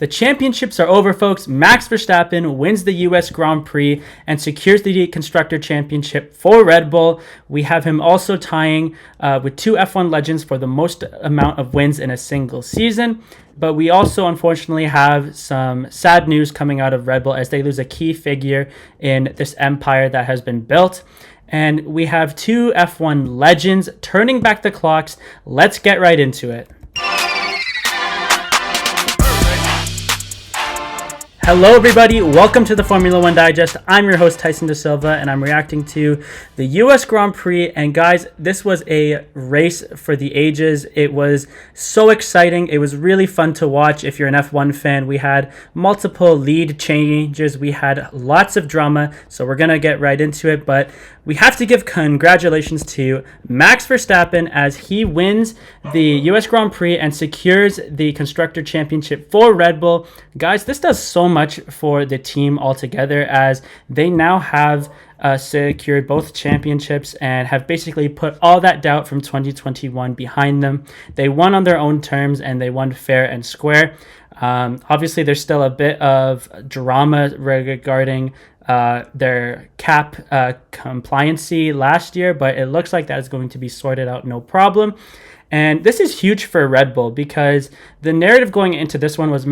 The championships are over, folks. Max Verstappen wins the US Grand Prix and secures the Constructor Championship for Red Bull. We have him also tying with two F1 legends for the most amount of wins in a single season. But we also, unfortunately, have some sad news coming out of Red Bull as they lose a key figure in this empire that has been built. And we have two F1 legends turning back the clocks. Let's get right into it. Hello everybody, welcome to the Formula One Digest. I'm your host Tyson Da Silva and I'm reacting to the US Grand Prix. And guys, this was a race for the ages. It was so exciting. It was really fun to watch if you're an F1 fan. We had multiple lead changes. We had lots of drama, so we're going to get right into it. But we have to give congratulations to Max Verstappen as he wins the US Grand Prix and secures the Constructor Championship for Red Bull. Guys, this does so much for the team altogether as they now have secured both championships and have basically put all that doubt from 2021 behind them. They won on their own terms and they won fair and square. Obviously, there's still a bit of drama regarding their cap compliancy last year, but it looks like that is going to be sorted out no problem. And this is huge for Red Bull because the narrative going into this one is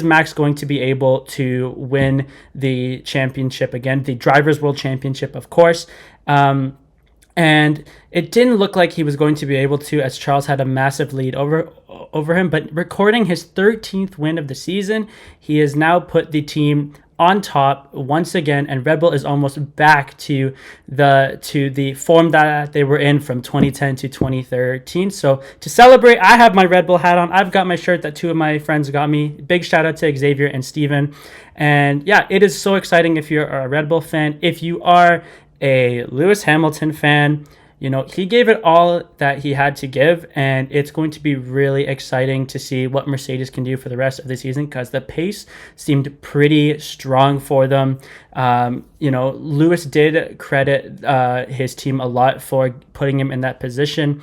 Max going to be able to win the championship again, the Drivers' World Championship, of course. And it didn't look like he was going to be able to, as Charles had a massive lead over him. But recording his 13th win of the season, he has now put the team on top once again, and Red Bull is almost back to the form that they were in from 2010 to 2013. So to celebrate, I have my Red Bull hat on. I've got my shirt that two of my friends got me. Big shout out to Xavier and Steven. And yeah, it is so exciting if you're a Red Bull fan. If you are a Lewis Hamilton fan, you know, he gave it all that he had to give, and it's going to be really exciting to see what Mercedes can do for the rest of the season because the pace seemed pretty strong for them. You know, Lewis did credit his team a lot for putting him in that position.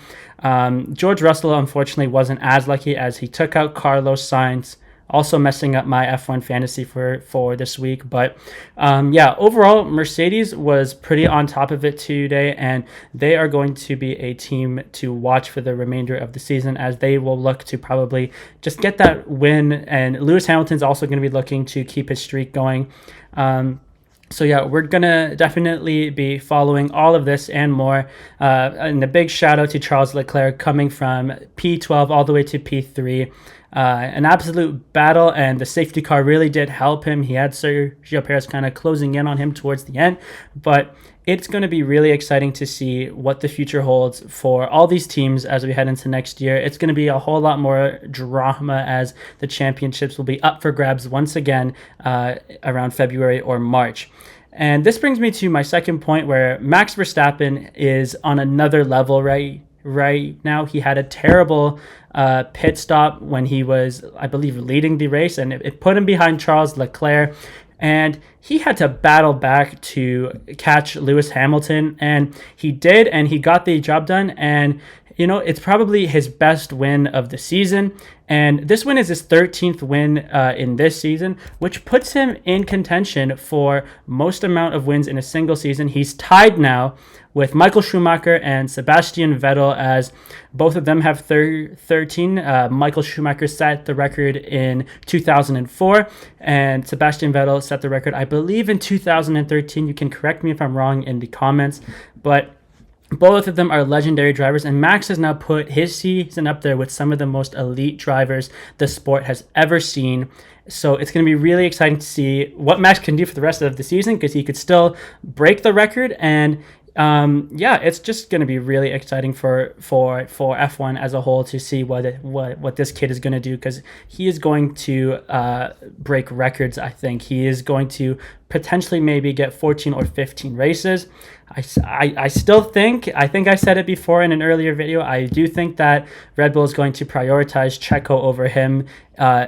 George Russell, unfortunately, wasn't as lucky as he took out Carlos Sainz, also messing up my F1 fantasy for this week. But yeah, overall, Mercedes was pretty on top of it today, and they are going to be a team to watch for the remainder of the season as they will look to probably just get that win. And Lewis Hamilton's also going to be looking to keep his streak going. So yeah, we're going to definitely be following all of this and more. And a big shout out to Charles Leclerc coming from P12 all the way to P3. An absolute battle, and the safety car really did help him. He had Sergio Perez kind of closing in on him towards the end, but it's going to be really exciting to see what the future holds for all these teams as we head into next year. It's going to be a whole lot more drama as the championships will be up for grabs once again around February or March. And this brings me to my second point, where Max Verstappen is on another level right now. He had a terrible pit stop when he was, I believe, leading the race, and it put him behind Charles Leclerc, and he had to battle back to catch Lewis Hamilton, and he did, and he got the job done. And you know, it's probably his best win of the season. And this win is his 13th win in this season, which puts him in contention for most amount of wins in a single season. He's tied now with Michael Schumacher and Sebastian Vettel, as both of them have 13. Michael Schumacher set the record in 2004, and Sebastian Vettel set the record, I believe, in 2013. You can correct me if I'm wrong in the comments, but both of them are legendary drivers, and Max has now put his season up there with some of the most elite drivers the sport has ever seen. So it's going to be really exciting to see what Max can do for the rest of the season, because he could still break the record. And yeah, it's just going to be really exciting for F1 as a whole to see what this kid is going to do, because he is going to break records. I think he is going to potentially maybe get 14 or 15 races. I still think, I said it before in an earlier video, I do think that Red Bull is going to prioritize Checo over him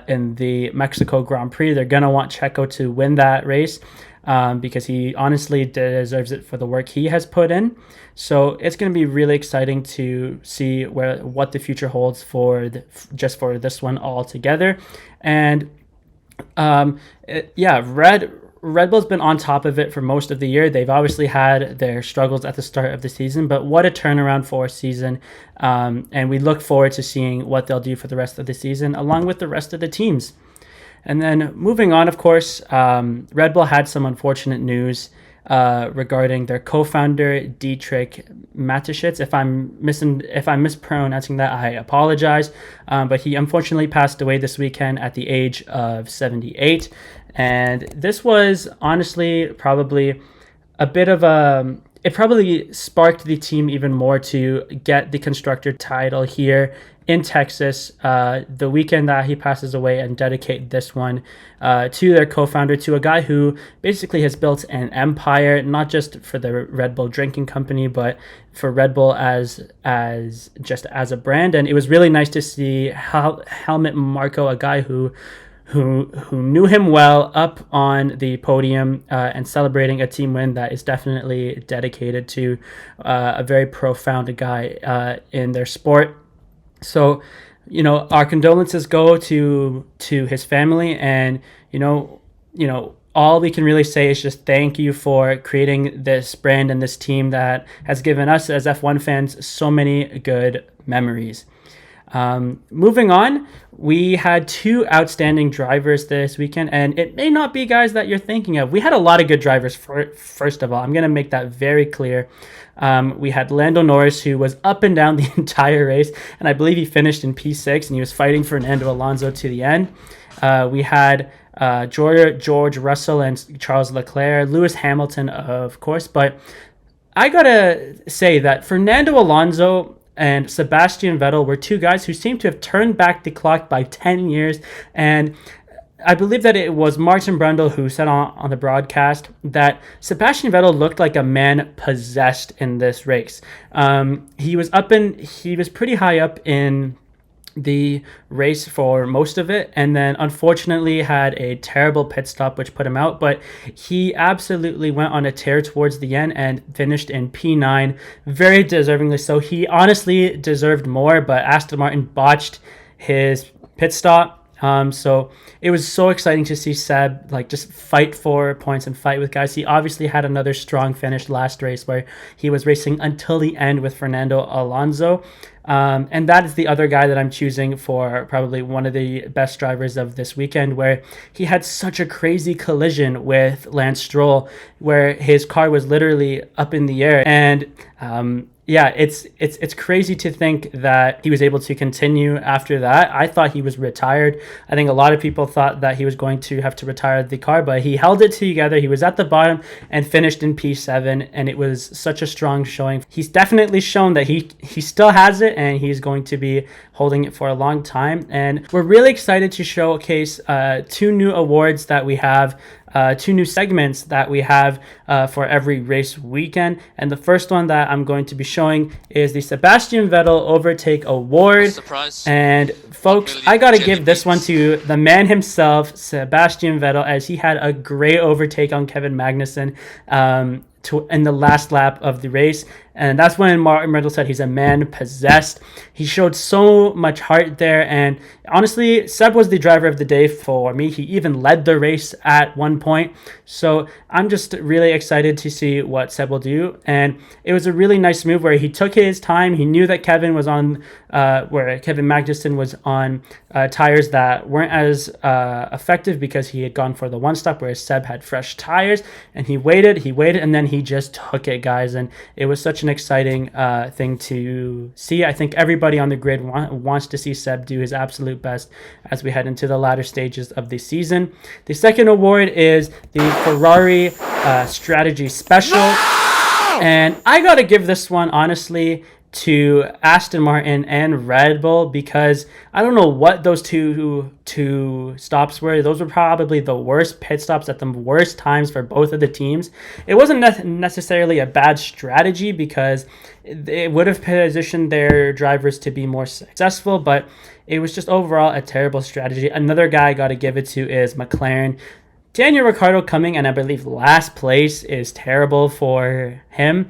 in the Mexico Grand Prix. They're going to want Checo to win that race because he honestly deserves it for the work he has put in. So it's going to be really exciting to see what the future holds for just for this one altogether. And Red Bull's been on top of it for most of the year. They've obviously had their struggles at the start of the season, but what a turnaround for a season. And we look forward to seeing what they'll do for the rest of the season, along with the rest of the teams. And then moving on, of course, Red Bull had some unfortunate news regarding their co-founder Dietrich Mateschitz. If I'm mispronouncing that, I apologize. But he unfortunately passed away this weekend at the age of 78, and this was honestly probably a bit of a. It probably sparked the team even more to get the constructor title here in Texas the weekend that he passes away, and dedicate this one to their co-founder, to a guy who basically has built an empire, not just for the Red Bull drinking company, but for Red Bull as a brand. And it was really nice to see Helmut Marko, a guy who knew him well, up on the podium and celebrating a team win that is definitely dedicated to a very profound guy in their sport. So, our condolences go to his family, and all we can really say is just thank you for creating this brand and this team that has given us as F1 fans so many good memories. Moving on, we had two outstanding drivers this weekend, and it may not be guys that you're thinking of. We had a lot of good drivers. First of all, I'm going to make that very clear. We had Lando Norris, who was up and down the entire race, and I believe he finished in P6, and he was fighting Fernando Alonso to the end. We had George Russell and Charles Leclerc, Lewis Hamilton, of course, but I gotta say that Fernando Alonso and Sebastian Vettel were two guys who seem to have turned back the clock by 10 years. And I believe that it was Martin Brundle who said on the broadcast that Sebastian Vettel looked like a man possessed in this race. He was pretty high up in the race for most of it, and then unfortunately had a terrible pit stop which put him out, but he absolutely went on a tear towards the end and finished in P9, very deservingly so. He honestly deserved more, but Aston Martin botched his pit stop. So it was so exciting to see Seb just fight for points and fight with guys. He obviously had another strong finish last race where he was racing until the end with Fernando Alonso. And that is the other guy that I'm choosing for probably one of the best drivers of this weekend, where he had such a crazy collision with Lance Stroll, where his car was literally up in the air. And it's crazy to think that he was able to continue after that. I thought he was retired. I think a lot of people thought that he was going to have to retire the car, but he held it together. He was at the bottom and finished in P7, and it was such a strong showing. He's definitely shown that he still has it, and he's going to be holding it for a long time. And we're really excited to showcase two new awards that we have, two new segments that we have for every race weekend. And the first one that I'm going to be showing is the Sebastian Vettel Overtake Award. Surprise. And folks, I gotta give this one to the man himself, Sebastian Vettel, as he had a great overtake on Kevin Magnussen in the last lap of the race. And that's when Martin Brundle said he's a man possessed. He showed so much heart there. And honestly, Seb was the driver of the day for me. He even led the race at one point. So I'm just really excited to see what Seb will do. And it was a really nice move where he took his time. He knew that Kevin Magnussen was on tires that weren't as effective because he had gone for the one stop, whereas Seb had fresh tires. And he waited, and then he just took it, guys. And it was such an exciting thing to see. I think everybody on the grid wants to see Seb do his absolute best as we head into the latter stages of the season. The second award is the Ferrari Strategy Special. No! And I gotta give this one, honestly, to Aston Martin and Red Bull, because I don't know what those two stops were. Those were probably the worst pit stops at the worst times for both of the teams. It wasn't necessarily a bad strategy because it would have positioned their drivers to be more successful, but it was just overall a terrible strategy. Another guy I got to give it to is McLaren. Daniel Ricciardo coming and I believe last place is terrible for him.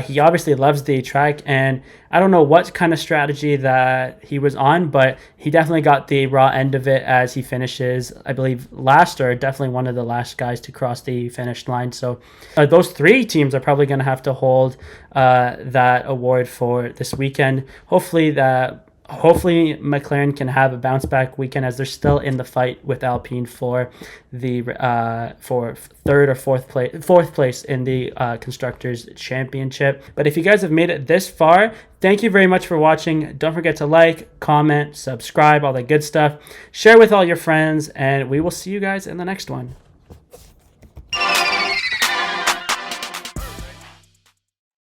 He obviously loves the track, and I don't know what kind of strategy that he was on, but he definitely got the raw end of it as he finishes, I believe, last, or definitely one of the last guys to cross the finish line. So those three teams are probably going to have to hold that award for this weekend. Hopefully McLaren can have a bounce back weekend, as they're still in the fight with Alpine for the for fourth place in the Constructors Championship. But if you guys have made it this far, thank you very much for watching. Don't forget to like, comment, subscribe, all that good stuff. Share with all your friends, and we will see you guys in the next one.